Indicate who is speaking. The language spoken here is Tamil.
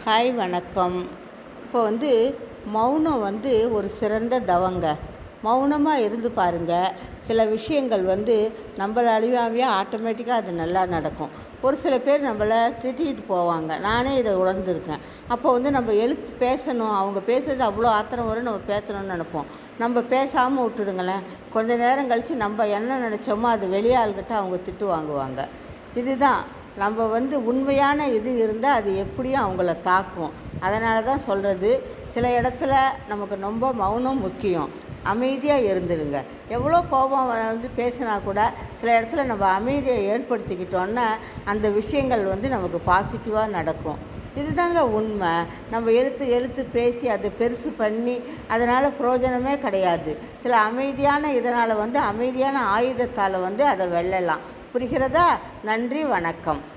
Speaker 1: ஹாய் வணக்கம். இப்போ மௌனம் ஒரு சிறந்த தவங்க. மௌனமாக இருந்து பாருங்கள். சில விஷயங்கள் நம்மள அறியாமையே ஆட்டோமேட்டிக்காக அது நல்லா நடக்கும். ஒரு சில பேர் நம்மளை திட்டிகிட்டு போவாங்க. நானே இதை உணர்ந்திருக்கேன். அப்போ நம்ம எழுத்து பேசணும், அவங்க பேசுறது அவ்வளோ ஆத்திரம் வரும், நம்ம பேசணும்னு நினைப்போம். நம்ம பேசாமல் விட்டுடுங்களேன், கொஞ்சம் நேரம் கழித்து நம்ம என்ன நினச்சோமோ அது வெளியாள்கிட்ட அவங்க திட்டு வாங்குவாங்க. இதுதான் நம்ம உண்மையான இது இருந்தால் அது எப்படியும் அவங்கள தாக்கும். அதனால தான் சொல்கிறது, சில இடத்துல நமக்கு ரொம்ப மௌனம் முக்கியம். அமைதியாக இருந்துடுங்க. எவ்வளோ கோபம் பேசினா கூட சில இடத்துல நம்ம அமைதியை ஏற்படுத்திக்கிட்டோன்னா அந்த விஷயங்கள் நமக்கு பாசிட்டிவாக நடக்கும். இதுதாங்க உண்மை. நம்ம எழுத்து பேசி அதை பெருசு பண்ணி அதனால் பிரயோஜனமே கிடையாது. சில அமைதியான இதனால் அமைதியான ஆயுதத்தால் அதை வெல்லலாம். புரிகிறதா? நன்றி, வணக்கம்.